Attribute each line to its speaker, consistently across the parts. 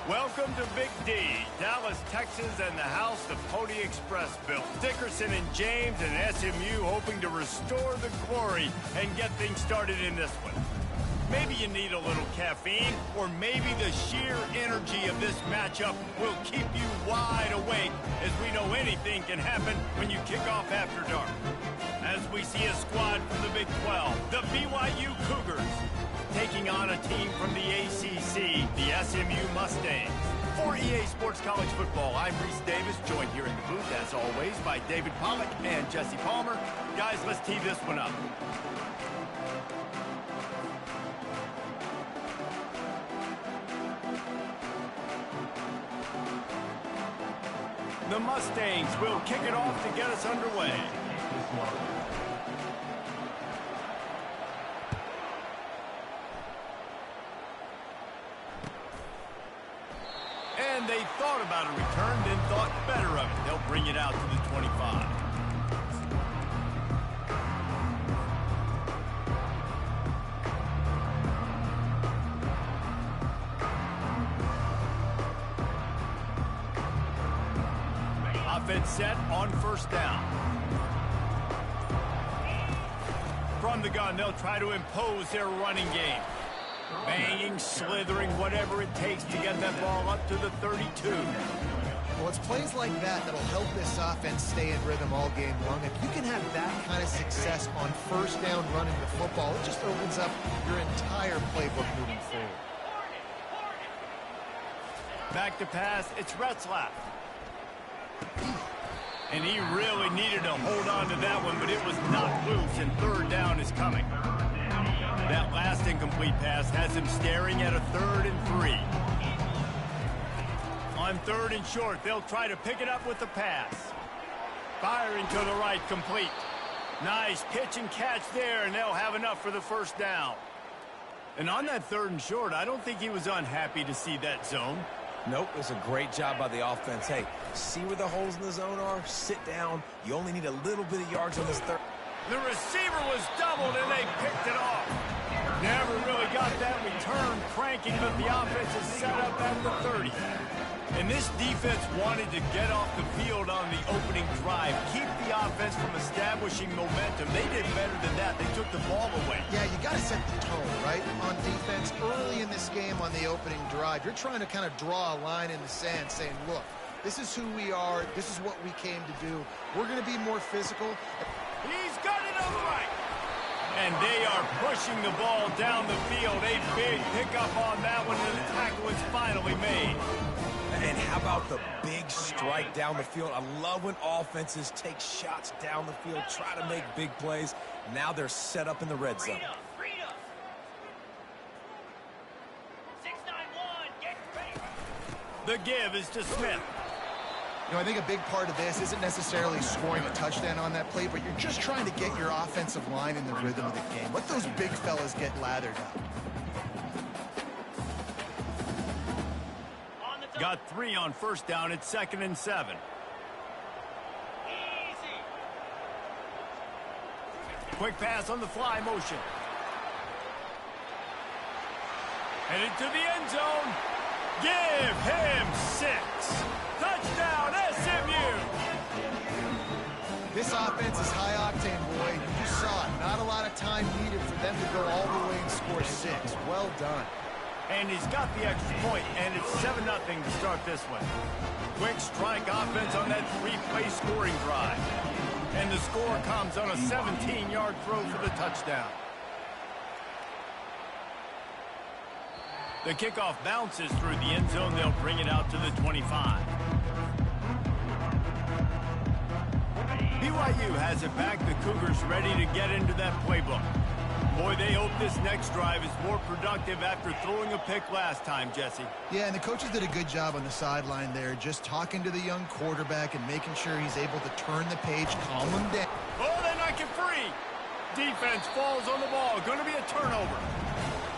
Speaker 1: Welcome to Big D, Dallas, Texas, and the house the Pony Express built. Dickerson and James and SMU hoping to restore the glory and get things started in this one. Maybe you need a little caffeine, or maybe the sheer energy of this matchup will keep you wide awake, as we know anything can happen when you kick off after dark. As we see a squad from the Big 12, the BYU Cougars, taking on a team from the ACC, the SMU Mustangs. For EA Sports College Football, I'm Reese Davis, joined here in the booth, as always, by David Pollack and Jesse Palmer. Guys, let's tee this one up. The Mustangs will kick it off to get us underway. And they thought about a return, then thought better of it. They'll bring it out to the 25. Offense set on first down. From the gun, they'll try to impose their running game. Banging, slithering, whatever it takes to get that ball up to the 32.
Speaker 2: Well, it's plays like that that'll help this offense stay in rhythm all game long. If you can have that kind of success on first down running the football, it just opens up your entire playbook moving forward.
Speaker 1: Back to pass, it's Retzlaff. And he really needed to hold on to that one, but it was knocked loose, and third down is coming. That last incomplete pass has him staring at a 3rd and 3. On 3rd and short, they'll try to pick it up with the pass. Firing to the right, complete. Nice pitch and catch there, and they'll have enough for the first down. And on that 3rd and short, I don't think he was unhappy to see that zone.
Speaker 3: Nope, it was a great job by the offense. Hey, see where the holes in the zone are? Sit down. You only need a little bit of yards on this third.
Speaker 1: The receiver was doubled, and they picked it off. Never really got that return cranking, but the offense is set up at the 30. And this defense wanted to get off the field on the opening drive, keep the offense from establishing momentum. They did better than that. They took the ball away.
Speaker 2: Yeah, you got to set the tone, right, on defense. Early in this game on the opening drive, you're trying to kind of draw a line in the sand saying, look, this is who we are. This is what we came to do. We're going to be more physical.
Speaker 1: He's got it on the right. And they are pushing the ball down the field. A big pickup on that one, and the tackle is finally made.
Speaker 3: And how about the big strike down the field? I love when offenses take shots down the field, try to make big plays. Now they're set up in the red zone.
Speaker 1: The give is to Smith.
Speaker 2: You know, I think a big part of this isn't necessarily scoring a touchdown on that play, but you're just trying to get your offensive line in the rhythm of the game. Let those big fellas get lathered up.
Speaker 1: Got 3 on first down. It's 2nd and 7. Quick pass on the fly motion. Headed to the end zone. Give him 6. Touchdown, SMU!
Speaker 2: This offense is high octane, boy. You just saw it. Not a lot of time needed for them to go all the way and score 6. Well done.
Speaker 1: And he's got the extra point, and it's 7-0 to start this one. Quick strike offense on that 3-play scoring drive. And the score comes on a 17-yard throw for the touchdown. The kickoff bounces through the end zone. They'll bring it out to the 25. BYU has it back. The Cougars ready to get into that playbook. Boy, they hope this next drive is more productive after throwing a pick last time, Jesse.
Speaker 2: Yeah, and the coaches did a good job on the sideline there, just talking to the young quarterback and making sure he's able to turn the page, calm him down.
Speaker 1: Oh, they knock it free. Defense falls on the ball. Going to be a turnover.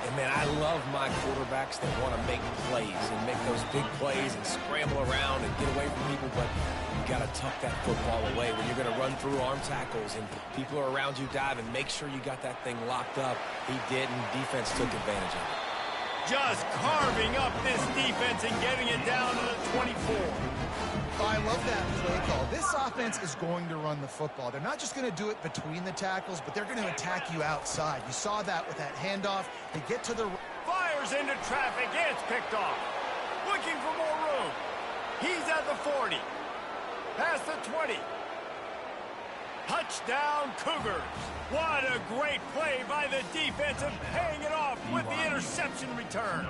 Speaker 3: And, man, I love my quarterbacks that want to make plays and make those big plays and scramble around and get away from people, but you got to tuck that football away when you're going to run through arm tackles and people are around you diving. Make sure you got that thing locked up. He did, and defense took advantage of it.
Speaker 1: just carving up this defense and getting it down to the 24.
Speaker 2: I love that play call. This offense is going to run the football. They're not just going to do it between the tackles, but they're going to attack you outside. You saw that with that handoff. They get to the...
Speaker 1: Fires into traffic. It's picked off. Looking for more room. He's at the 40. Past the 20. Touchdown, Cougars. What a great play by the defense and paying it off with the interception return.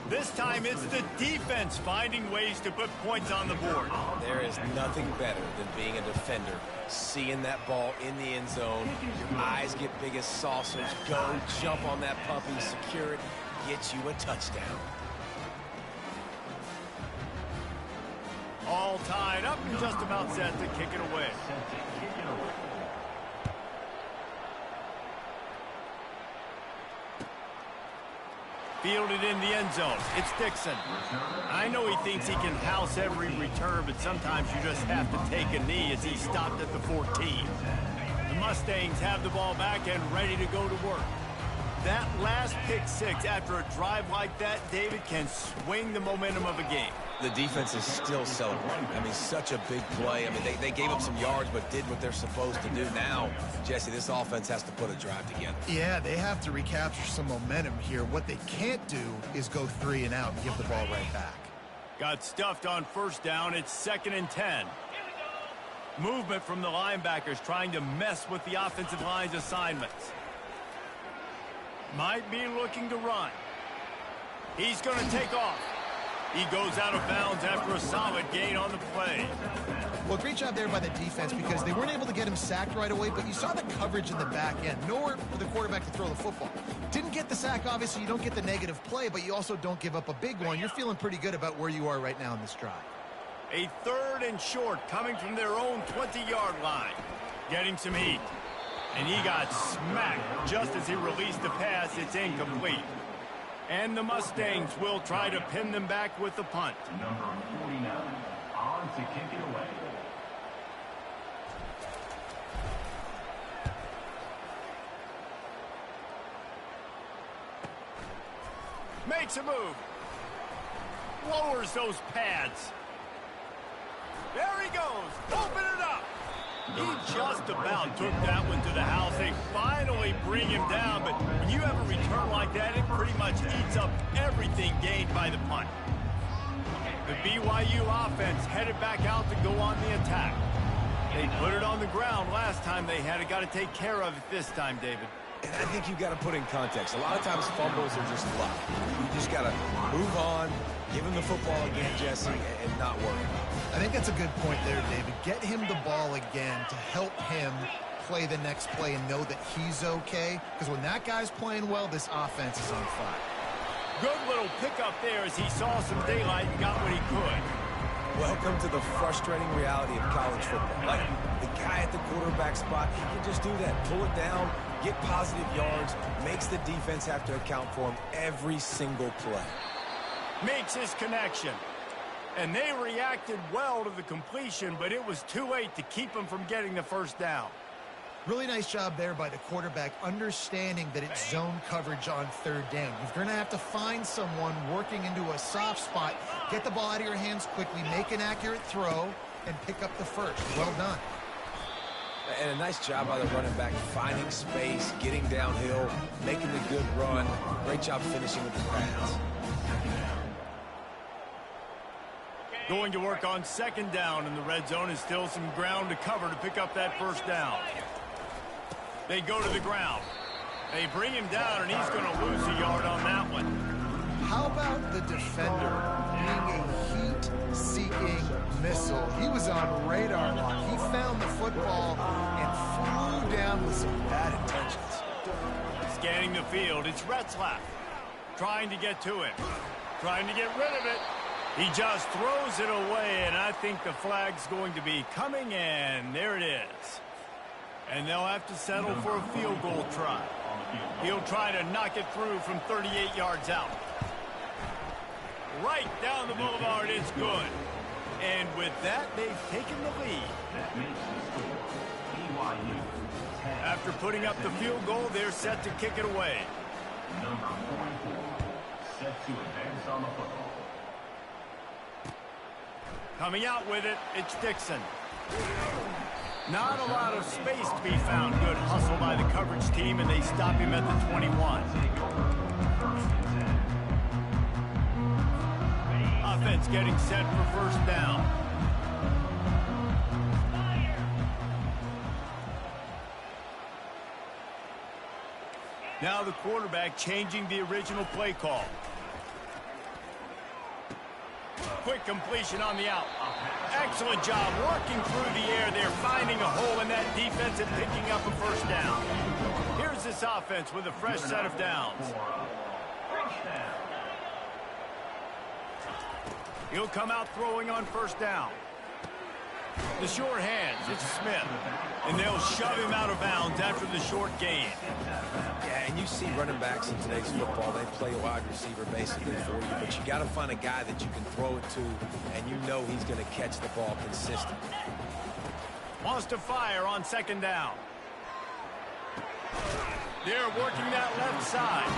Speaker 1: This time it's the defense finding ways to put points on the board.
Speaker 3: There is nothing better than being a defender, seeing that ball in the end zone. Your eyes get big as saucers. Go, jump on that puppy, secure it, get you a touchdown.
Speaker 1: All tied up and just about set to kick it away. Fielded in the end zone. It's Dixon. I know he thinks he can house every return, but sometimes you just have to take a knee as he stopped at the 14. The Mustangs have the ball back and ready to go to work. That last pick six after a drive like that, David, can swing the momentum of a game.
Speaker 3: The defense is still celebrating. I mean, such a big play. I mean, they gave up some yards but did what they're supposed to do. Now, Jesse, this offense has to put a drive together.
Speaker 2: Yeah, they have to recapture some momentum here. What they can't do is go 3 and out and give the ball right back.
Speaker 1: Got stuffed on first down. It's 2nd and 10. Movement from the linebackers trying to mess with the offensive line's assignments. Might be looking to run. He's going to take off. He goes out of bounds after a solid gain on the play.
Speaker 2: Well, great job there by the defense because they weren't able to get him sacked right away, but you saw the coverage in the back end. Nowhere for the quarterback to throw the football. Didn't get the sack, obviously. You don't get the negative play, but you also don't give up a big one. You're feeling pretty good about where you are right now in this drive.
Speaker 1: A 3rd and short coming from their own 20-yard line. Getting some heat. And he got smacked just as he released the pass. It's incomplete. And the Mustangs will try to pin them back with the punt.
Speaker 4: Number 49 on to kick it away.
Speaker 1: Makes a move. Lowers those pads. There he goes. Open it up. He just about took that one to the house. They finally bring him down, but when you have a return like that, it pretty much eats up everything gained by the punt. The BYU offense headed back out to go on the attack. They put it on the ground last time they had it. Got to take care of it this time, David.
Speaker 3: And I think you've got to put in context. A lot of times fumbles are just luck. You just got to move on, give him the football again, Jesse, and not worry about it.
Speaker 2: I think that's a good point there, David. Get him the ball again to help him play the next play and know that he's okay. Because when that guy's playing well, this offense is on fire.
Speaker 1: Good little pickup there as he saw some daylight and got what he could.
Speaker 3: Welcome to the frustrating reality of college football. Like, the guy at the quarterback spot, he can just do that. Pull it down, get positive yards, makes the defense have to account for him every single play.
Speaker 1: Makes his connection. And they reacted well to the completion, but it was too late to keep him from getting the first down.
Speaker 2: Really nice job there by the quarterback, understanding that it's zone coverage on 3rd down. You're going to have to find someone working into a soft spot, get the ball out of your hands quickly, make an accurate throw, and pick up the first. Well done.
Speaker 3: And a nice job by the running back, finding space, getting downhill, making a good run. Great job finishing with the pads.
Speaker 1: Going to work on 2nd down in the red zone, and still some ground to cover to pick up that first down. They go to the ground. They bring him down, and he's going to lose a yard on that one.
Speaker 2: How about the defender being a heat-seeking missile? He was on radar lock. He found the football and flew down with some bad intentions.
Speaker 1: Scanning the field, it's Retzlaff. Trying to get to him. Trying to get rid of it. He just throws it away, and I think the flag's going to be coming, and there it is. And they'll have to settle for a field goal try. He'll try to knock it through from 38 yards out. Right down the boulevard, it's good. And with that, they've taken the lead. After putting up the field goal, they're set to kick it away.
Speaker 4: Number 44, set to advance on the football.
Speaker 1: Coming out with it, it's Dixon. Not a lot of space to be found. Good hustle by the coverage team, and they stop him at the 21. Offense getting set for first down. Now the quarterback changing the original play call. Quick completion on the out. Excellent job working through the air there, finding a hole in that defense and picking up a first down. Here's this offense with a fresh set of downs. He'll come out throwing on first down. The short hands, it's Smith. And they'll shove him out of bounds after the short gain.
Speaker 3: Yeah, and you see running backs in today's football, they play wide receiver basically for you, but you got to find a guy that you can throw it to, and you know he's going to catch the ball consistently.
Speaker 1: Wants to fire on second down. They're working that left side.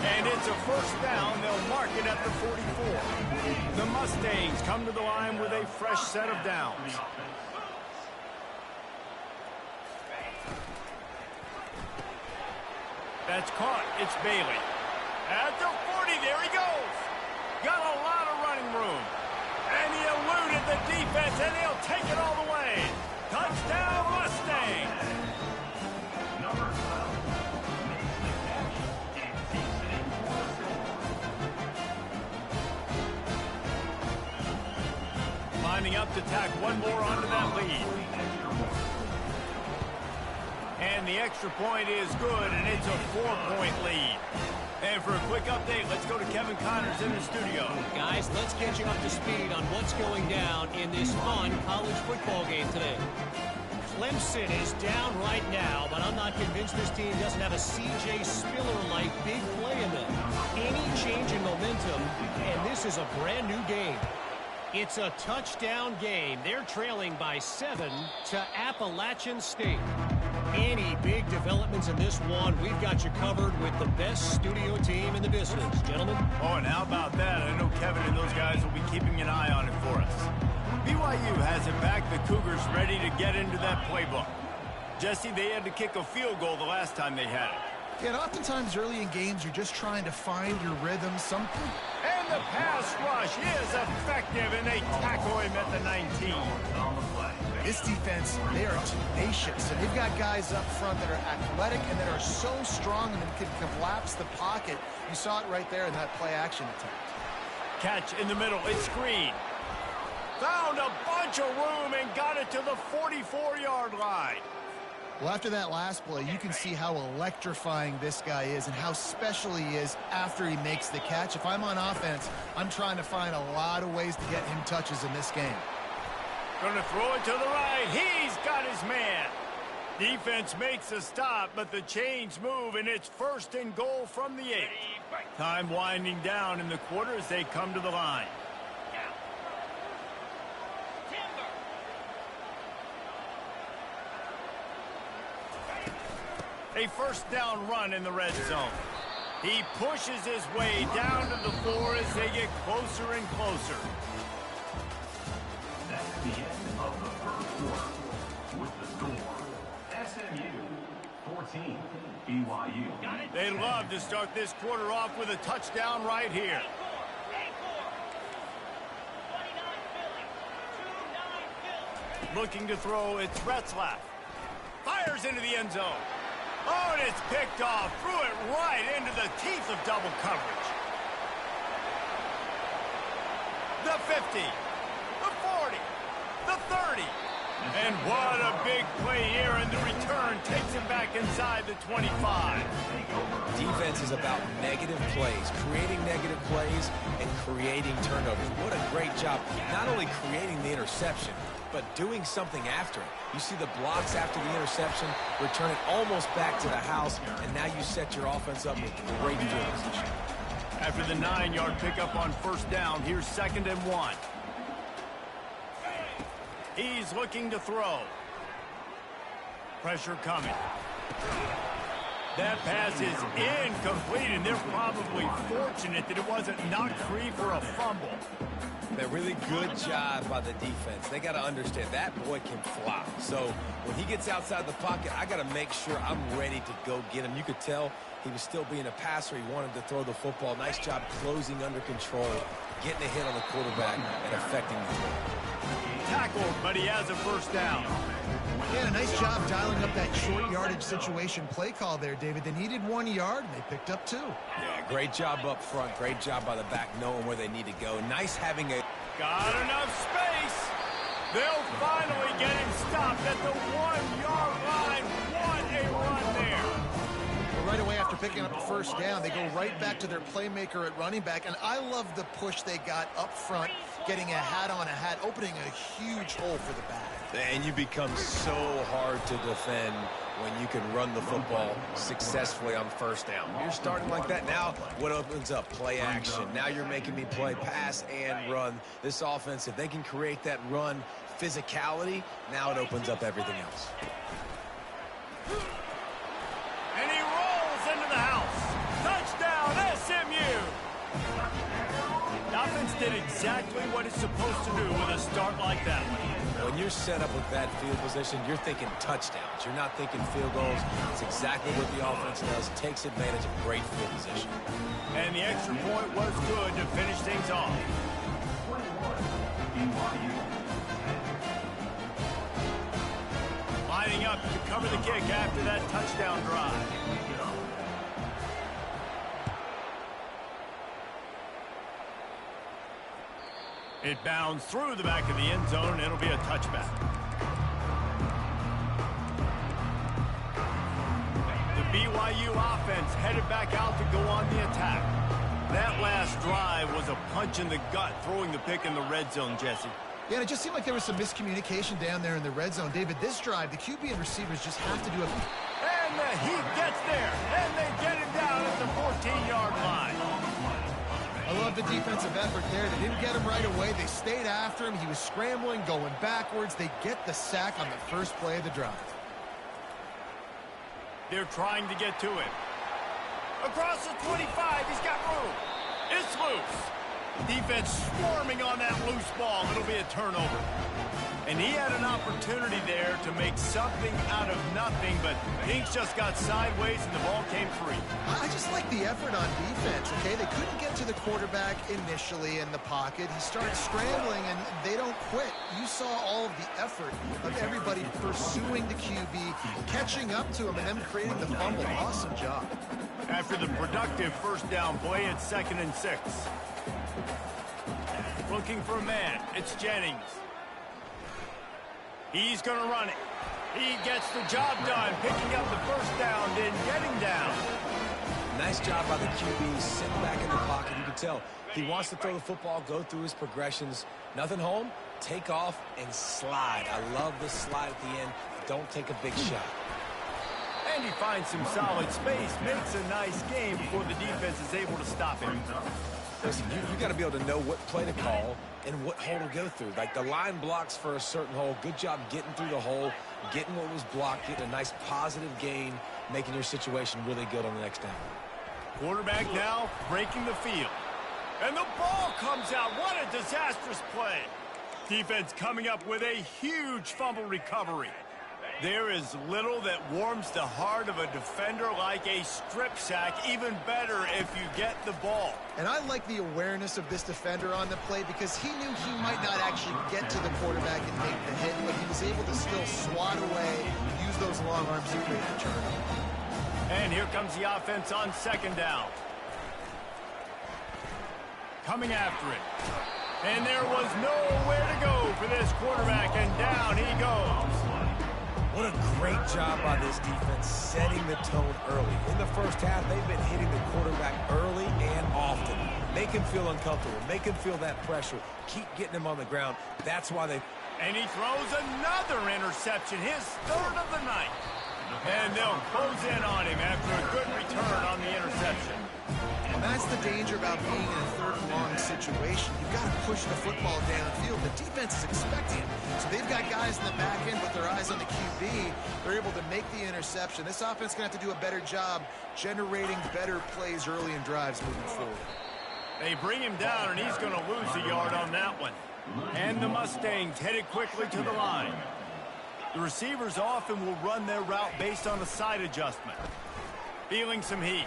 Speaker 1: And it's a first down. They'll mark it at the 44. The Mustangs come to the line with a fresh set of downs. That's caught. It's Bailey. At the 40, there he goes. Got a lot of running room. And he eluded the defense, and he'll take it all the way. Touchdown, Mustangs.
Speaker 4: Number 12 makes the catch and takes it in for the score.
Speaker 1: Lining up to tack one more onto that lead. And the extra point is good, and it's a 4-point lead. And for a quick update, let's go to Kevin Connors in the studio.
Speaker 5: Guys, let's get you up to speed on what's going down in this fun college football game today. Clemson is down right now, but I'm not convinced this team doesn't have a C.J. Spiller-like big play in them. Any change in momentum, and this is a brand new game. It's a touchdown game. They're trailing by 7 to Appalachian State. Any big developments in this one, we've got you covered with the best studio team in the business, gentlemen.
Speaker 1: Oh, and how about that? I know Kevin and those guys will be keeping an eye on it for us. BYU has it back. The Cougars ready to get into that playbook. Jesse, they had to kick a field goal the last time they had it.
Speaker 2: Yeah, and oftentimes early in games, you're just trying to find your rhythm.
Speaker 1: And the pass rush is effective, and they tackle him at the 19.
Speaker 2: This defense, they are tenacious, and they've got guys up front that are athletic and that are so strong and can collapse the pocket. You saw it right there in that play-action attempt.
Speaker 1: Catch in the middle. It's Screen. Found a bunch of room and got it to the 44-yard line.
Speaker 2: Well, after that last play, you can see how electrifying this guy is and how special he is after he makes the catch. If I'm on offense, I'm trying to find a lot of ways to get him touches in this game.
Speaker 1: Going to throw it to the right. He's got his man. Defense makes a stop, but the chains move, and it's first and goal from the 8. Time winding down in the quarter as they come to the line. A first down run in the red zone. He pushes his way down to the 4 as they get closer and closer.
Speaker 4: That's the end of the first quarter. With the score, SMU 14, BYU.
Speaker 1: They love to start this quarter off with a touchdown right here. Looking to throw, it's Retzlaff. Fires into the end zone. Oh, and it's picked off. Threw it right into the teeth of double coverage. The 50. The 40. The 30. And what a big play here, and the return takes him back inside the 25.
Speaker 3: Defense is about negative plays, creating negative plays, and creating turnovers. What a great job, not only creating the interception, but doing something after it. You see the blocks after the interception, return it almost back to the house, and now you set your offense up with great field position.
Speaker 1: After the 9-yard pickup on first down, here's 2nd and 1. He's looking to throw. Pressure coming. That pass is incomplete, and they're probably fortunate that it wasn't knocked free for a fumble.
Speaker 3: A really good job by the defense. They got to understand that boy can fly. So when he gets outside the pocket, I got to make sure I'm ready to go get him. You could tell he was still being a passer. He wanted to throw the football. Nice job closing under control, getting a hit on the quarterback, and affecting the throw.
Speaker 1: Tackled, but he has a first down.
Speaker 2: Yeah, a nice job dialing up that short yardage situation play call there, David. They needed 1 yard, and they picked up 2.
Speaker 3: Yeah, great job up front. Great job by the back knowing where they need to go. Nice having a...
Speaker 1: Got enough space. They'll finally get him stopped at the 1 yard line. What a run there.
Speaker 2: Well, right away after picking up a first down, they go right back to their playmaker at running back. And I love the push they got up front, getting a hat on a hat, opening a huge hole for the back.
Speaker 3: And you become so hard to defend when you can run the football successfully on first down. You're starting like that. Now what opens up? Play action. Now you're making me play pass and run. This offense, if they can create that run physicality, now it opens up everything else.
Speaker 1: And he rolls into the house. Touchdown, SMU. The offense did exactly what it's supposed to do with a start like that.
Speaker 3: When you're set up with that field position, you're thinking touchdowns. You're not thinking field goals. It's exactly what the offense does. Takes advantage of great field position.
Speaker 1: And the extra point was good to finish things off. Lining up to cover the kick after that touchdown drive. It bounds through the back of the end zone, and it'll be a touchback. The BYU offense headed back out to go on the attack. That last drive was a punch in the gut, throwing the pick in the red zone, Jesse.
Speaker 2: Yeah, and it just seemed like there was some miscommunication down there in the red zone. David, this drive, the QB and receivers just have to do it.
Speaker 1: And the Heat gets there, and they get him down at the 14-yard line.
Speaker 2: I love the defensive effort there. They didn't get him right away. They stayed after him. He was scrambling, going backwards. They get the sack on the first play of the drive.
Speaker 1: They're trying to get to him. Across the 25, he's got room. It's loose. Defense swarming on that loose ball. It'll be a turnover. And he had an opportunity there to make something out of nothing, but things just got sideways and the ball came free.
Speaker 2: I just like the effort on defense, okay? They couldn't get to the quarterback initially in the pocket. He started scrambling, and they don't quit. You saw all of the effort of everybody pursuing the QB, catching up to him, and then creating the fumble. Awesome job.
Speaker 1: After the productive first down play, it's 2nd and 6. Looking for a man. It's Jennings. He's going to run it. He gets the job done, picking up the first down, then getting down.
Speaker 3: Nice job by the QB, sitting back in the pocket. You can tell he wants to throw the football, go through his progressions. Nothing home, take off, and slide. I love the slide at the end. Don't take a big shot.
Speaker 1: And he finds some solid space, makes a nice game before the defense is able to stop him.
Speaker 3: Listen, you got to be able to know what play to call and what hole to go through. Like the line blocks for a certain hole. Good job getting through the hole, getting what was blocked, getting a nice positive gain, making your situation really good on the next down.
Speaker 1: Quarterback now breaking the field. And the ball comes out. What a disastrous play. Defense coming up with a huge fumble recovery. There is little that warms the heart of a defender like a strip sack. Even better if you get the ball.
Speaker 2: And I like the awareness of this defender on the play because he knew he might not actually get to the quarterback and make the hit, but he was able to still swat away, use those long arms to create the turnover.
Speaker 1: And here comes the offense on 2nd down. Coming after it. And there was nowhere to go for this quarterback, and down he goes.
Speaker 3: What a great job by this defense setting the tone early. In the first half, they've been hitting the quarterback early and often. Make him feel uncomfortable. Make him feel that pressure. Keep getting him on the ground. That's why they...
Speaker 1: And he throws another interception, his 3rd of the night. And they'll close in on him after a good return on the interception.
Speaker 2: And that's the danger about being in a third and long situation. You've got to push the football downfield. The defense is expecting it. So they've got guys in the back end with their eyes on the QB. They're able to make the interception. This offense is going to have to do a better job generating better plays early in drives moving forward.
Speaker 1: They bring him down, and he's going to lose a yard on that one. And the Mustangs headed quickly to the line. The receivers often will run their route based on a side adjustment. Feeling some heat.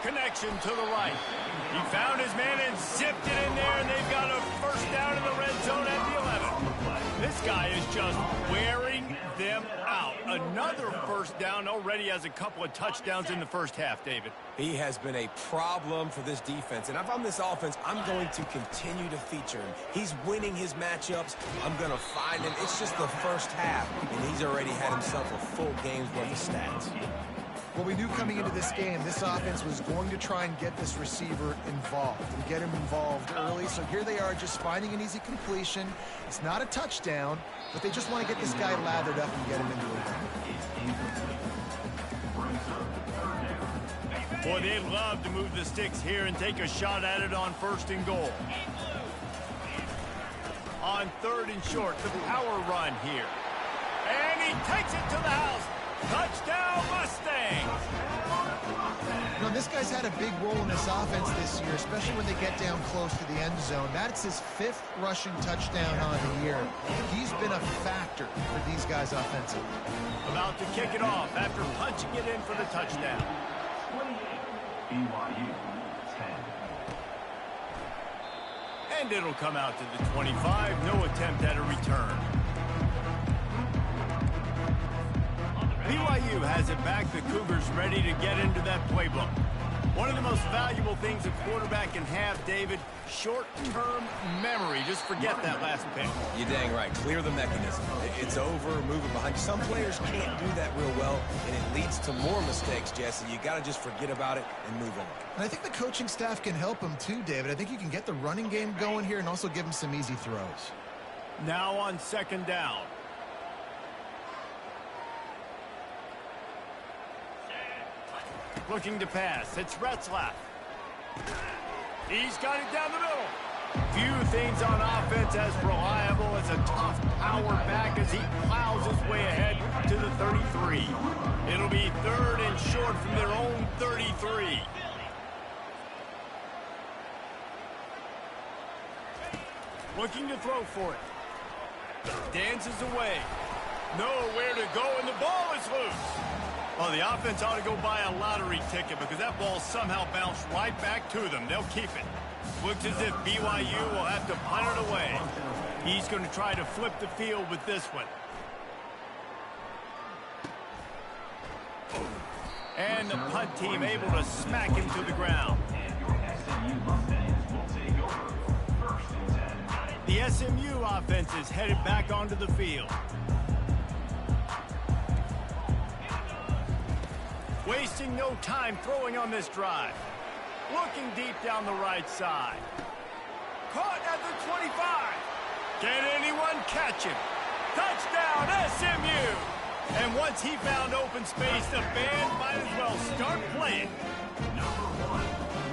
Speaker 1: Connection to the right. He found his man and zipped it in there, and they've got a first down in the red zone at the 11. This guy is just wearing them out. Another first down, already has a couple of touchdowns in the first half, David.
Speaker 3: He has been a problem for this defense, and if I'm this offense, I'm going to continue to feature him. He's winning his matchups. I'm going to find him. It's just the first half, and he's already had himself a full game's worth of stats.
Speaker 2: Well, we knew coming into this game, this offense was going to try and get this receiver involved and get him involved early. So here they are just finding an easy completion. It's not a touchdown, but they just want to get this guy lathered up and get him into the
Speaker 1: Boy, they'd love to move the sticks here and take a shot at it on 1st and goal. On 3rd and short, the power run here. And he takes it to the house. Touchdown, Mustangs!
Speaker 2: You know, this guy's had a big role in this offense this year, especially when they get down close to the end zone. That's his 5th rushing touchdown on the year. He's been a factor for these guys offensively.
Speaker 1: About to kick it off after punching it in for the touchdown.
Speaker 4: 28, BYU, 10.
Speaker 1: And it'll come out to the 25. No attempt at a return. BYU has it back. The Cougars ready to get into that playbook. One of the most valuable things a quarterback can have, David, short-term memory. Just forget that last pick.
Speaker 3: You're dang right. Clear the mechanism. It's over, move it behind. Some players can't do that real well, and it leads to more mistakes, Jesse. You got to just forget about it and move on.
Speaker 2: And I think the coaching staff can help him too, David. I think you can get the running game going here and also give him some easy throws.
Speaker 1: Now on 2nd down. Looking to pass. It's Retzlaff. He's got it down the middle. Few things on offense as reliable as a tough power back as he plows his way ahead to the 33. It'll be 3rd and short from their own 33. Looking to throw for it. Dances away. Nowhere to go, and the ball is loose. Well, the offense ought to go buy a lottery ticket because that ball somehow bounced right back to them. They'll keep it. Looks as if BYU will have to punt it away. He's going to try to flip the field with this one. And the punt team able to smack him to the ground. The SMU offense is headed back onto the field. Wasting no time throwing on this drive. Looking deep down the right side. Caught at the 25. Can anyone catch him? Touchdown, SMU! And once he found open space, the band might as well start playing.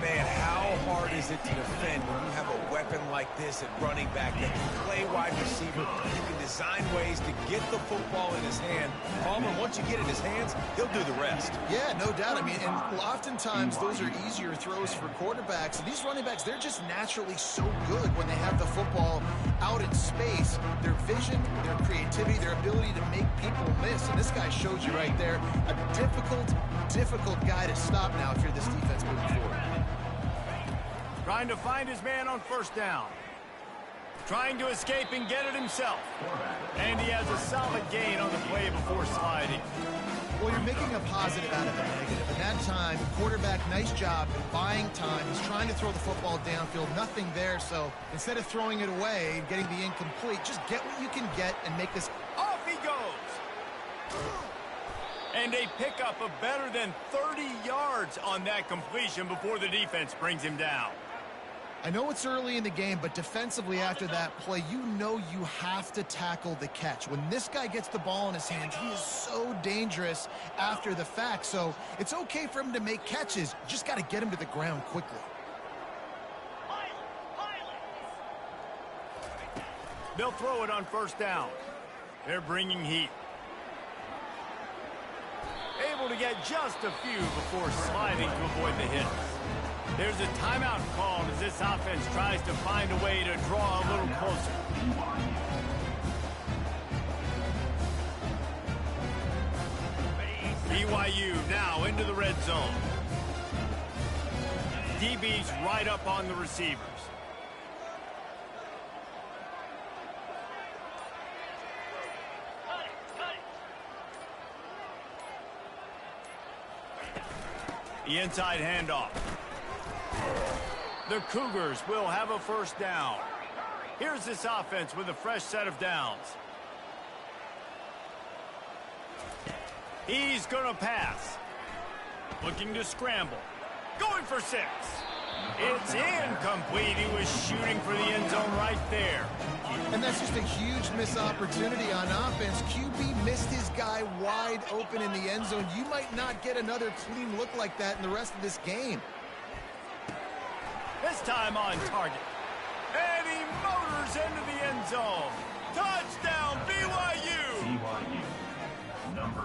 Speaker 3: Man, how hard is it to defend when you have a weapon like this at running back that can play wide receiver? You can design ways to get the football in his hand. Palmer, once you get it in his hands, he'll do the rest.
Speaker 2: Yeah, no doubt. I mean, and oftentimes those are easier throws for quarterbacks. And these running backs, they're just naturally so good when they have the football out in space. Their vision, their creativity, their ability to make people miss. And this guy shows you right there a difficult guy to stop now if you're this defense moving forward.
Speaker 1: Trying to find his man on 1st down. Trying to escape and get it himself. And he has a solid gain on the play before sliding.
Speaker 2: Well, you're making a positive out of a negative. And that time, quarterback, nice job buying time. He's trying to throw the football downfield. Nothing there. So instead of throwing it away and getting the incomplete, just get what you can get and make this.
Speaker 1: Off he goes. And a pickup of better than 30 yards on that completion before the defense brings him down.
Speaker 2: I know it's early in the game, but defensively after that play, you know you have to tackle the catch. When this guy gets the ball in his hands, he is so dangerous after the fact. So it's okay for him to make catches. You just got to get him to the ground quickly.
Speaker 1: They'll throw it on first down. They're bringing heat. Able to get just a few before sliding to avoid the hit. There's a timeout called as this offense tries to find a way to draw a little closer. BYU now into the red zone. DB's right up on the receivers. The inside handoff. The Cougars will have a first down. Here's this offense with a fresh set of downs. He's going to pass. Looking to scramble. Going for 6. It's incomplete. He was shooting for the end zone right there.
Speaker 2: And that's just a huge missed opportunity on offense. QB missed his guy wide open in the end zone. You might not get another clean look like that in the rest of this game.
Speaker 1: This time on target. And he motors into the end zone. Touchdown, BYU!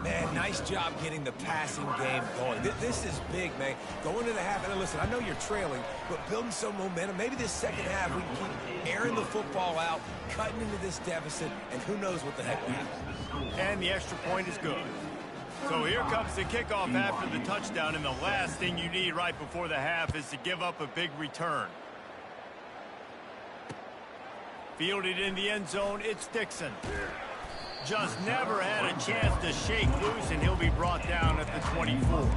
Speaker 3: Man, nice job getting the passing game going. This is big, man. Going to the half, and listen, I know you're trailing, but building some momentum. Maybe this second half we can keep airing the football out, cutting into this deficit, and who knows what the heck will happen.
Speaker 1: And the extra point is good. So here comes the kickoff after the touchdown, and the last thing you need right before the half is to give up a big return. Fielded in the end zone, it's Dixon. Just never had a chance to shake loose, and he'll be brought down at the 24.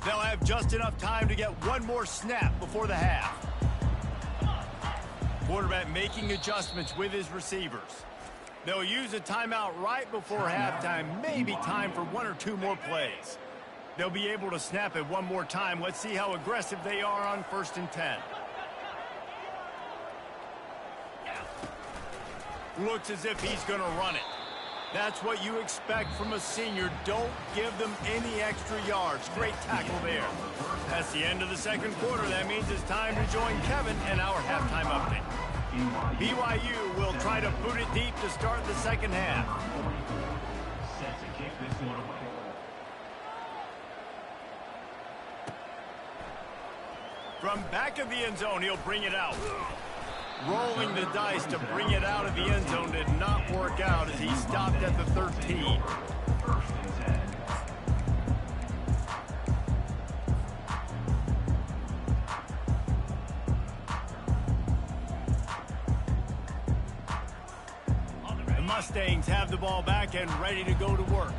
Speaker 1: They'll have just enough time to get one more snap before the half. Quarterback making adjustments with his receivers. They'll use a timeout right before halftime, maybe time for 1 or 2 more plays. They'll be able to snap it one more time. Let's see how aggressive they are on 1st and 10. Looks as if he's going to run it. That's what you expect from a senior. Don't give them any extra yards. Great tackle there. That's the end of the second quarter. That means it's time to join Kevin and our halftime update. BYU will try to boot it deep to start the second half.
Speaker 4: Set to kick this one away.
Speaker 1: From back of the end zone, he'll bring it out. Rolling the dice to bring it out of the end zone did not work out as he stopped at the 13. The Mustangs have the ball back and ready to go to work.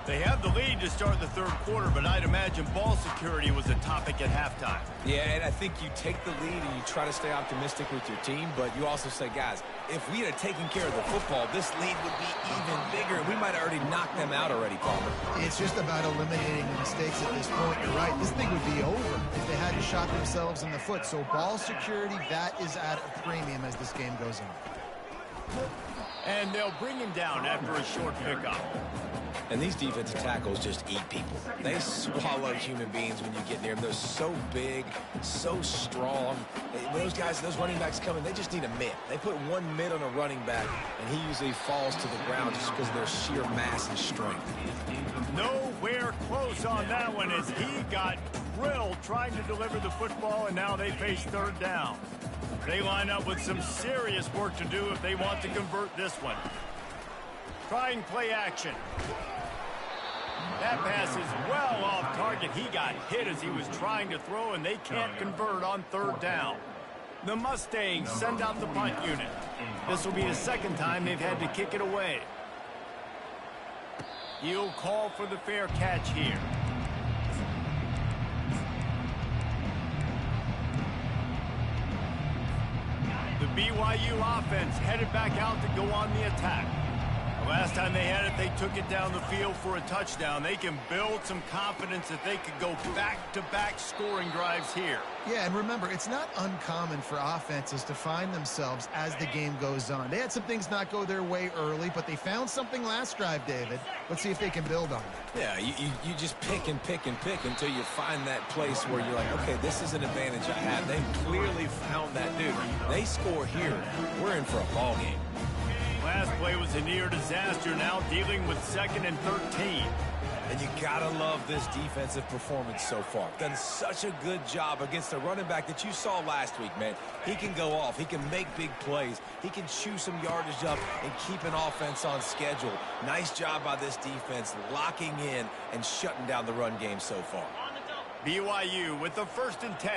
Speaker 1: They have the lead to start the third quarter, but I'd imagine ball security was a topic at halftime.
Speaker 3: Yeah, and I think you take the lead and you try to stay optimistic with your team, but you also say, guys, if we had taken care of the football, this lead would be even bigger, and we might have already knocked them out already, Palmer.
Speaker 2: It's just about eliminating the mistakes at this point. You're right. This thing would be over if they hadn't shot themselves in the foot. So ball security, that is at a premium as this game goes on.
Speaker 1: And they'll bring him down after a short pickup.
Speaker 3: And these defensive tackles just eat people. They swallow human beings when you get near them. They're so big, so strong. When those guys, those running backs come in, they just need a mitt. They put one mitt on a running back, and he usually falls to the ground just because of their sheer mass and strength.
Speaker 1: Nowhere close on that one as he got drilled trying to deliver the football, and now they face third down. They line up with some serious work to do if they want to convert this one. Trying play action. That pass is well off target. He got hit as he was trying to throw, and they can't convert on third down. The Mustangs send out the punt unit. This will be the second time they've had to kick it away. He'll call for the fair catch here. The BYU offense headed back out to go on the attack. Last time they had it, they took it down the field for a touchdown. They can build some confidence that they could go back-to-back scoring drives here.
Speaker 2: Yeah, and remember, it's not uncommon for offenses to find themselves as the game goes on. They had some things not go their way early, but they found something last drive, David. Let's see if they can build on it.
Speaker 3: Yeah, you just pick and pick and pick until you find that place where you're like, okay, this is an advantage I have. They clearly found that, dude. They score here, we're in for a ball game.
Speaker 1: Last play was a near disaster, now dealing with 2nd and 13.
Speaker 3: And you gotta love this defensive performance so far. Done such a good job against a running back that you saw last week, man. He can go off. He can make big plays. He can chew some yardage up and keep an offense on schedule. Nice job by this defense locking in and shutting down the run game so far.
Speaker 1: BYU with the 1st and 10.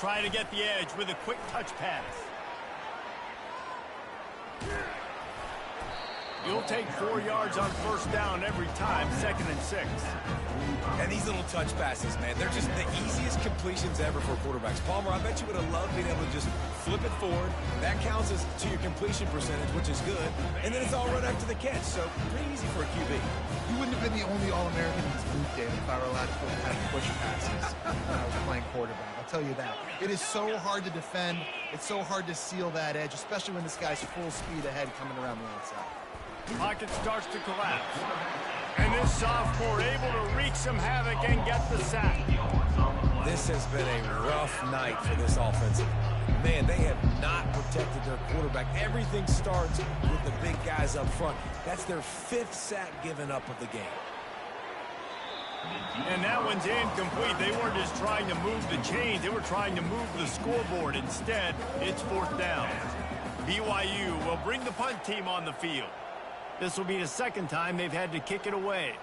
Speaker 1: Trying to get the edge with a quick touch pass. You'll take 4 yards on 1st down every time, 2nd and 6.
Speaker 3: And these little touch passes, man, they're just the easiest completions ever for quarterbacks. Palmer, I bet you would have loved being able to just flip it forward. That counts as to your completion percentage, which is good. And then it's all run after the catch, so pretty easy for a QB.
Speaker 2: You wouldn't have been the only All-American in this booth, David, if I were allowed to have push passes when I was playing quarterback. I'll tell you that. It is so hard to defend. It's so hard to seal that edge, especially when this guy's full speed ahead coming around the outside.
Speaker 1: Pocket starts to collapse. And this sophomore able to wreak some havoc and get the sack.
Speaker 3: This has been a rough night for this offense. Man, they have not protected their quarterback. Everything starts with the big guys up front. That's their 5th sack given up of the game.
Speaker 1: And that one's incomplete. They weren't just trying to move the chains. They were trying to move the scoreboard. Instead, it's 4th down. BYU will bring the punt team on the field. This will be the 2nd time they've had to kick it away.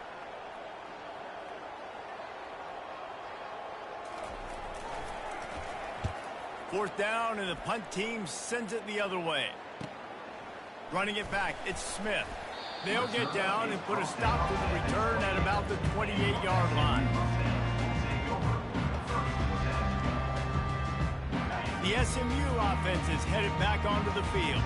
Speaker 1: Fourth down, and the punt team sends it the other way. Running it back, it's Smith. They'll get down and put a stop to the return at about the 28-yard line. The SMU offense is headed back onto the field.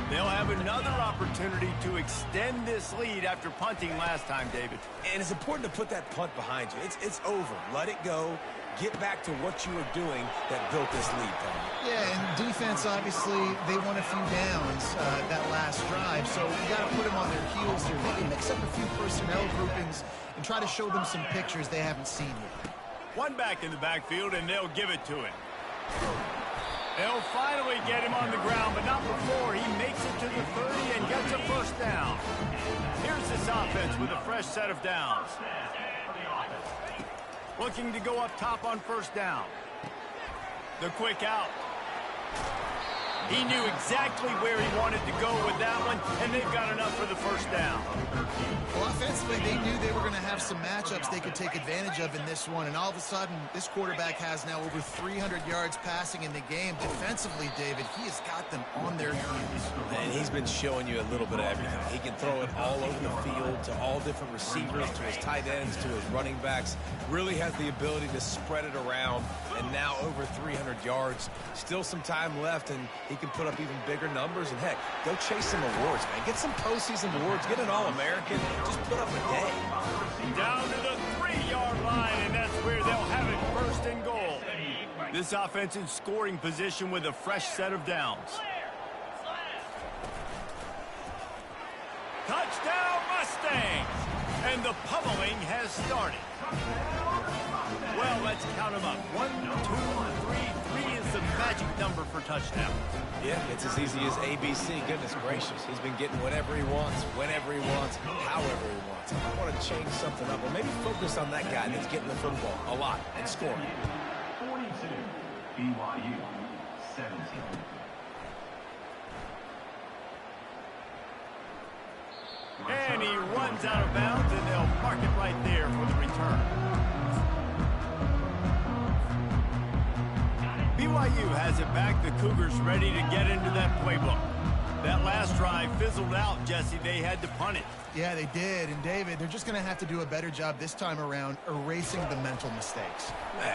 Speaker 1: They'll have another opportunity to extend this lead after punting last time, David.
Speaker 3: And it's important to put that punt behind you. It's over. Let it go. Get back to what you were doing that built this lead, Tom.
Speaker 2: Yeah, and defense, obviously, they won a few downs that last drive, so you got to put them on their heels here. Maybe mix up a few personnel groupings and try to show them some pictures they haven't seen yet.
Speaker 1: One back in the backfield, and they'll give it to him. They'll finally get him on the ground, but not before he makes it to the 30 and gets a 1st down. Here's this offense with a fresh set of downs. Looking to go up top on 1st down. The quick out. He knew exactly where he wanted to go with that one, and they've got enough for the 1st down.
Speaker 2: Well, offensively, they knew they were going to have some matchups they could take advantage of in this one, and all of a sudden, this quarterback has now over 300 yards passing in the game. Defensively, David, he has got them on their heels.
Speaker 3: And he's been showing you a little bit of everything. He can throw it all over the field to all different receivers, to his tight ends, to his running backs. Really has the ability to spread it around, and now over 300 yards. Still some time left, and he can put up even bigger numbers. And heck, go chase some awards, man. Get some postseason awards. Get an All-American. Just put up a day.
Speaker 1: Down to the 3-yard line, and that's where they'll have it 1st and goal. This offense in scoring position with a fresh set of downs. Touchdown Mustangs! And the pummeling has started. Well, let's count them up. 1, 2, 3. 3 is the magic number for touchdown.
Speaker 3: Yeah, it's as easy as ABC. Goodness gracious. He's been getting whatever he wants, whenever he wants, however he wants. I want to change something up, or maybe focus on that guy that's getting the football a lot and scoring.
Speaker 4: 42, BYU, 17.
Speaker 1: And he runs out of bounds, and they'll mark it right there for the return. BYU has it back. The Cougars ready to get into that playbook. That last drive fizzled out, Jesse. They had to punt it.
Speaker 2: Yeah, they did. And, David, they're just going to have to do a better job this time around erasing the mental mistakes.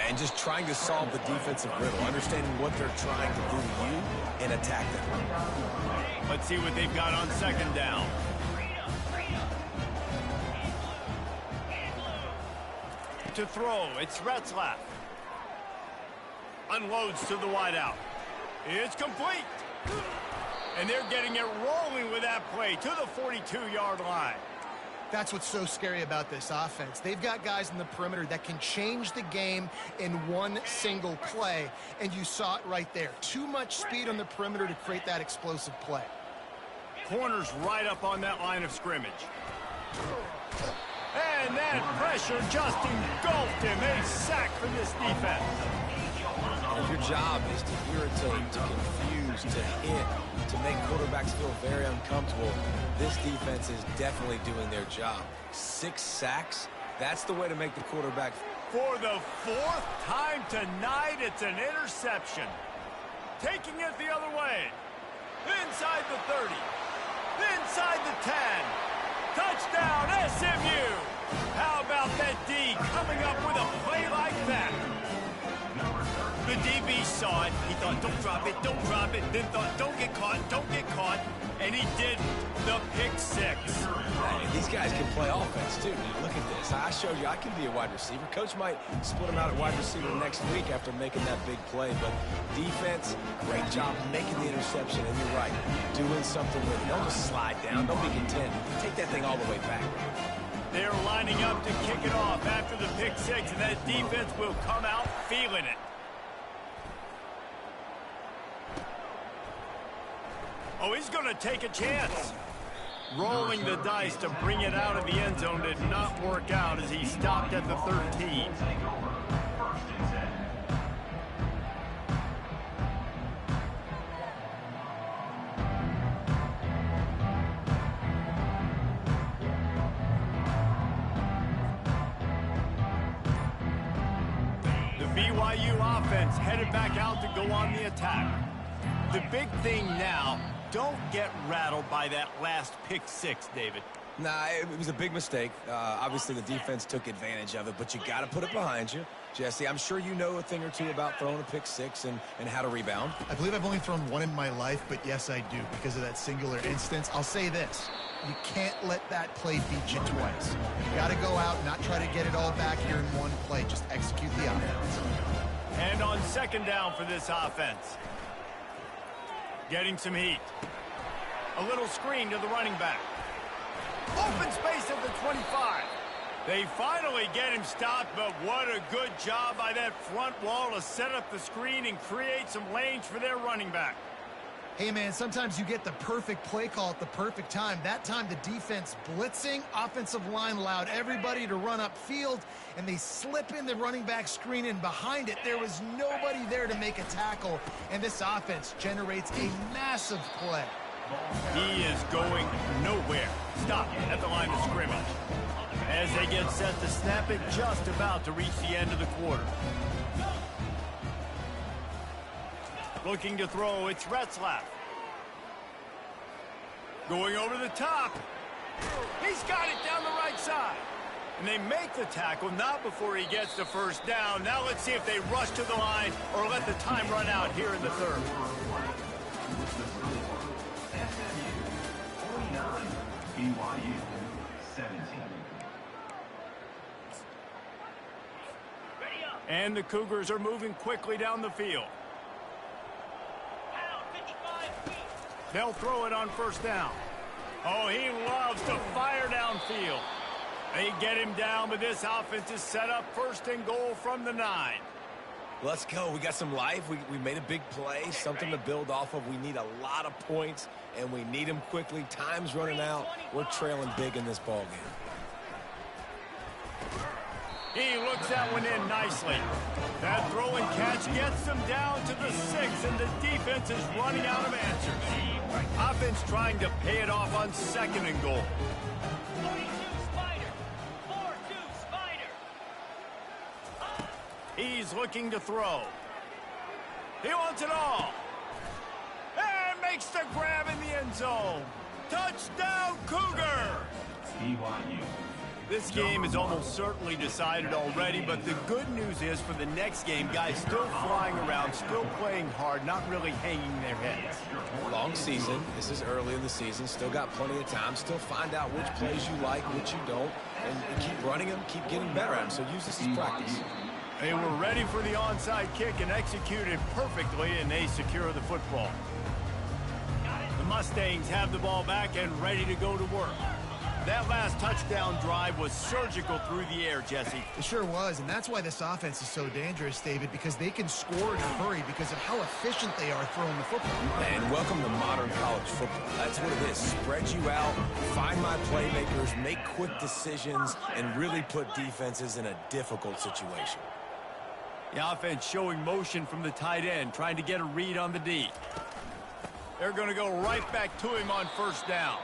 Speaker 3: And just trying to solve the defensive riddle, understanding what they're trying to do to you and attack them.
Speaker 1: Let's see what they've got on second down. To throw, it's Retzlaff. Unloads to the wideout. It's complete. And they're getting it rolling with that play to the 42-yard line.
Speaker 2: That's what's so scary about this offense. They've got guys in the perimeter that can change the game in one single play, and you saw it right there. Too much speed on the perimeter to create that explosive play.
Speaker 1: Corner's right up on that line of scrimmage. And that pressure just engulfed him. A sack for this defense.
Speaker 3: If your job is to irritate, to confuse, to hit, to make quarterbacks feel very uncomfortable, this defense is definitely doing their job. 6 sacks, that's the way to make the quarterback.
Speaker 1: For the 4th time tonight, it's an interception. Taking it the other way. Inside the 30. Inside the 10. Touchdown, SMU! How about that D coming up with a play like that? The DB saw it. He thought, don't drop it, don't drop it. Then thought, don't get caught, don't get caught. And he did the pick 6.
Speaker 3: Hey, these guys can play offense, too. Look at this. I showed you I can be a wide receiver. Coach might split him out at wide receiver next week after making that big play. But defense, great job making the interception. And you're right, doing something with it. Don't just slide down. Don't be content. Take that thing all the way back.
Speaker 1: They're lining up to kick it off after the pick 6, and that defense will come out feeling it. Oh, he's going to take a chance. Rolling the dice to bring it out of the end zone did not work out as he stopped at the 13. The BYU offense headed back out to go on the attack. The big thing now, don't get rattled by that last pick 6, David.
Speaker 3: Nah, it was a big mistake. Obviously, the defense took advantage of it, but you got to put it behind you. Jesse, I'm sure you know a thing or two about throwing a pick 6 and how to rebound.
Speaker 2: I believe I've only thrown one in my life, but yes, I do because of that singular instance. I'll say this. You can't let that play beat you twice. You got to go out, not try to get it all back here in one play. Just execute the offense.
Speaker 1: And on second down for this offense. Getting some heat. A little screen to the running back. Open space at the 25. They finally get him stopped, but what a good job by that front wall to set up the screen and create some lanes for their running back.
Speaker 2: Hey, man, sometimes you get the perfect play call at the perfect time. That time the defense blitzing, offensive line allowed everybody to run upfield, and they slip in the running back screen, and behind it there was nobody there to make a tackle, and this offense generates a massive play.
Speaker 1: He is going nowhere. Stop at the line of scrimmage. As they get set to snap it, just about to reach the end of the quarter. Looking to throw, it's Retzlaff. Going over the top. He's got it down the right side. And they make the tackle, not before he gets the first down. Now let's see if they rush to the line or let the time run out here in the third.
Speaker 4: BYU 17.
Speaker 1: And the Cougars are moving quickly down the field. They'll throw it on first down. Oh, he loves to fire downfield. They get him down, but this offense is set up first and goal from the 9.
Speaker 3: Let's go. We got some life. We made a big play, something to build off of. We need a lot of points, and we need them quickly. Time's running out. We're trailing big in this ball game.
Speaker 1: He looks that one in nicely. That throw and catch gets them down to the 6, and the defense is running out of answers. Offense trying to pay it off on second and goal.
Speaker 5: 42 Spider. 4-2 Spider.
Speaker 1: He's looking to throw. He wants it all. And makes the grab in the end zone. Touchdown, Cougar!
Speaker 4: BYU.
Speaker 1: This game is almost certainly decided already, but the good news is for the next game, guys still flying around, still playing hard, not really hanging their heads.
Speaker 3: Long season. This is early in the season. Still got plenty of time. Still find out which plays you like, which you don't, and keep running them, keep getting better at them. So use this as practice.
Speaker 1: They were ready for the onside kick and executed perfectly, and they secure the football. The Mustangs have the ball back and ready to go to work. That last touchdown drive was surgical through the air, Jesse.
Speaker 2: It sure was, and that's why this offense is so dangerous, David, because they can score in a hurry because of how efficient they are throwing the football.
Speaker 3: And welcome to modern college football. That's what it is. Spread you out, find my playmakers, make quick decisions, and really put defenses in a difficult situation.
Speaker 1: The offense showing motion from the tight end, trying to get a read on the D. They're going to go right back to him on first down.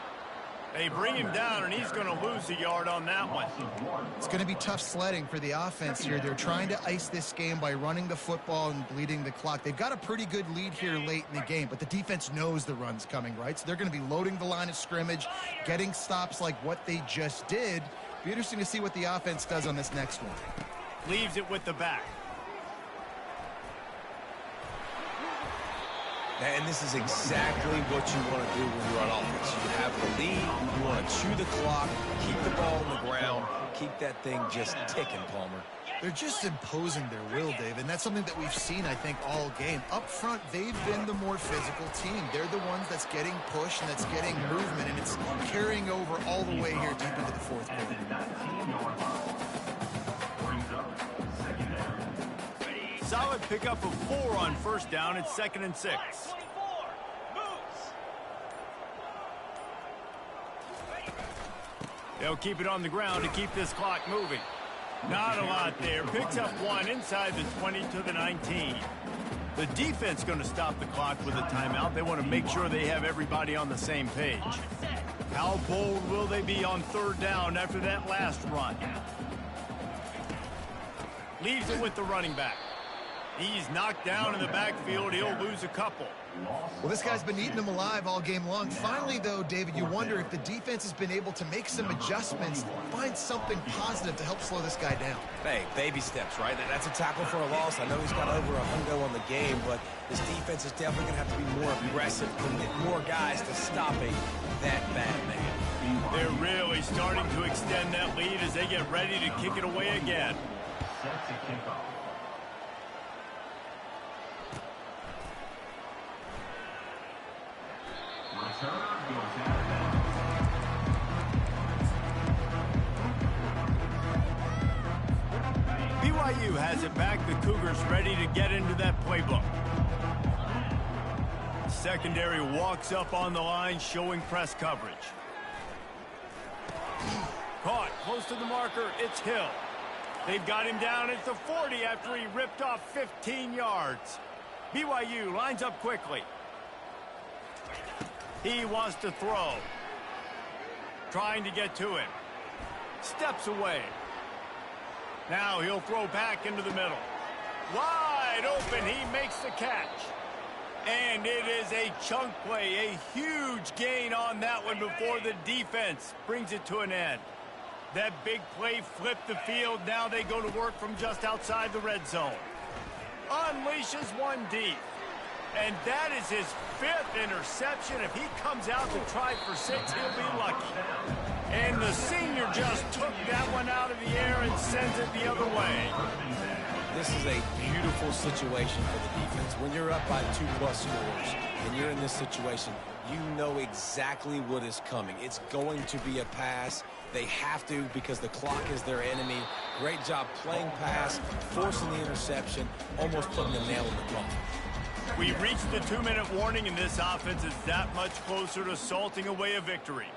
Speaker 1: They bring him down, and he's going to lose a yard on that one.
Speaker 2: It's going to be tough sledding for the offense here. They're trying to ice this game by running the football and bleeding the clock. They've got a pretty good lead here late in the game, but the defense knows the run's coming, right? So they're going to be loading the line of scrimmage, getting stops like what they just did. Be interesting to see what the offense does on this next one.
Speaker 1: Leaves it with the back.
Speaker 3: And this is exactly what you want to do when you're on offense. You have the lead, you want to chew the clock, keep the ball on the ground, keep that thing just ticking, Palmer.
Speaker 2: They're just imposing their will, Dave, and that's something that we've seen, I think, all game. Up front, they've been the more physical team. They're the ones that's getting pushed and that's getting movement, and it's carrying over all the way here deep into the fourth quarter.
Speaker 1: Solid pickup of 4 on first down. It's 2nd and 6. They'll keep it on the ground to keep this clock moving. Not a lot there. Picks up 1 inside the 20 to the 19. The defense going to stop the clock with a timeout. They want to make sure they have everybody on the same page. How bold will they be on third down after that last run? Leaves it with the running back. He's knocked down in the backfield. He'll lose a couple.
Speaker 2: Well, this guy's been eating them alive all game long. Finally, though, David, you wonder if the defense has been able to make some adjustments, find something positive to help slow this guy down.
Speaker 3: Hey, baby steps, right? That's a tackle for a loss. I know he's got over 100 on the game, but this defense is definitely going to have to be more aggressive, commit more guys to stopping that bad man.
Speaker 1: They're really starting to extend that lead as they get ready to kick it away again.
Speaker 4: Set to kick off.
Speaker 1: BYU has it back. The Cougars ready to get into that playbook. Secondary walks up on the line, showing press coverage. Caught close to the marker. It's Hill. They've got him down at the 40 after he ripped off 15 yards. BYU lines up quickly. He wants to throw. Trying to get to him. Steps away. Now he'll throw back into the middle. Wide open. He makes the catch. And it is a chunk play. A huge gain on that one before the defense brings it to an end. That big play flipped the field. Now they go to work from just outside the red zone. Unleashes one deep. And that is his 5th interception. If he comes out to try for 6, he'll be lucky. And the senior just took that one out of the air and sends it the other way.
Speaker 3: This is a beautiful situation for the defense. When you're up by 2+ scores and you're in this situation, you know exactly what is coming. It's going to be a pass. They have to because the clock is their enemy. Great job playing pass, forcing the interception, almost putting the nail in the coffin.
Speaker 1: We reached the 2-minute warning, and this offense is that much closer to salting away a victory.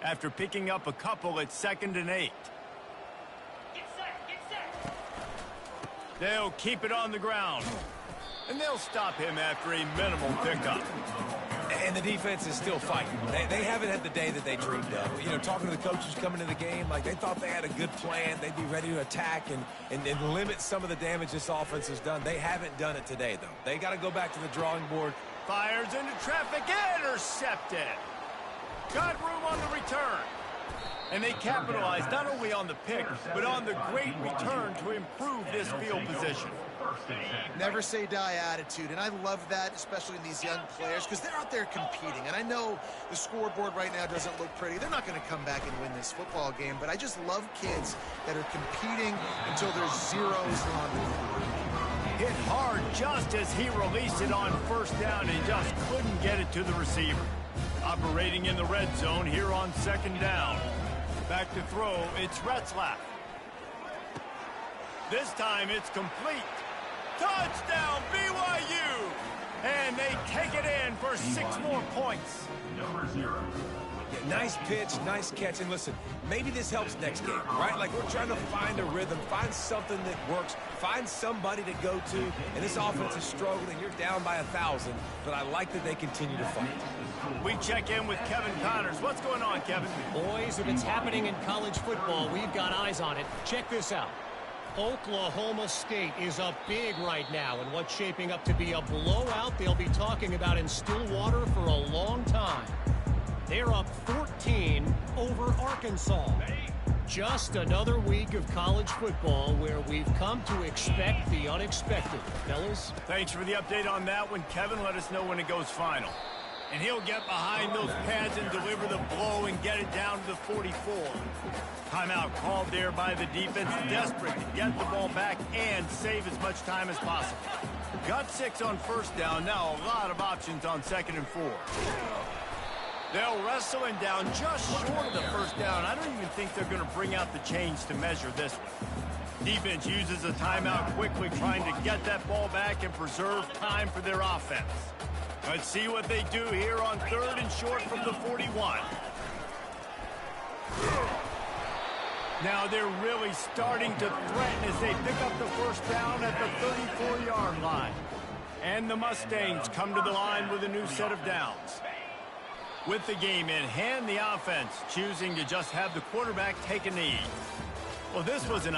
Speaker 1: After picking up a couple at 2nd and 8. They'll keep it on the ground. And they'll stop him after a minimal pickup.
Speaker 3: And the defense is still fighting. They haven't had the day that they dreamed of. You know, talking to the coaches coming to the game, like they thought they had a good plan. They'd be ready to attack and limit some of the damage this offense has done. They haven't done it today, though. They got to go back to the drawing board,
Speaker 1: Fires into traffic, intercepted. Got room on the return. And they capitalized not only on the pick, but on the great return to improve this field position.
Speaker 2: Never say die attitude, and I love that, especially in these young players, because they're out there competing. And I know the scoreboard right now doesn't look pretty. They're not going to come back and win this football game, but I just love kids that are competing until there's zeros on the board.
Speaker 1: Hit hard just as he released it on first down and just couldn't get it to the receiver. Operating in the red zone here on second down. Back to throw, it's Retzlaff. This time it's complete. Touchdown, BYU! And they take it in for 6 more points.
Speaker 4: Number 0.
Speaker 3: Yeah, nice pitch, nice catch. And listen, maybe this helps next game, right? Like, we're trying to find a rhythm, find something that works, find somebody to go to. And this offense is struggling. You're down by 1,000, but I like that they continue to fight.
Speaker 1: We check in with Kevin Connors. What's going on, Kevin?
Speaker 5: Boys, if it's happening in college football, we've got eyes on it. Check this out. Oklahoma State is up big right now in what's shaping up to be a blowout they'll be talking about in Stillwater for a long time. They're up 14 over Arkansas. Just another week of college football where we've come to expect the unexpected. Fellas?
Speaker 1: Thanks for the update on that one, Kevin. Let us know when it goes final. And he'll get behind those pads and deliver the blow and get it down to the 44. Timeout called there by the defense, desperate to get the ball back and save as much time as possible. Got 6 on first down, now a lot of options on 2nd and 4. They'll wrestle him down just short of the first down. I don't even think they're going to bring out the chains to measure this one. Defense uses a timeout quickly, trying to get that ball back and preserve time for their offense. Let's see what they do here on 3rd and short from the 41. Now they're really starting to threaten as they pick up the first down at the 34-yard line. And the Mustangs come to the line with a new set of downs. With the game in hand, the offense choosing to just have the quarterback take a knee. Well, this was an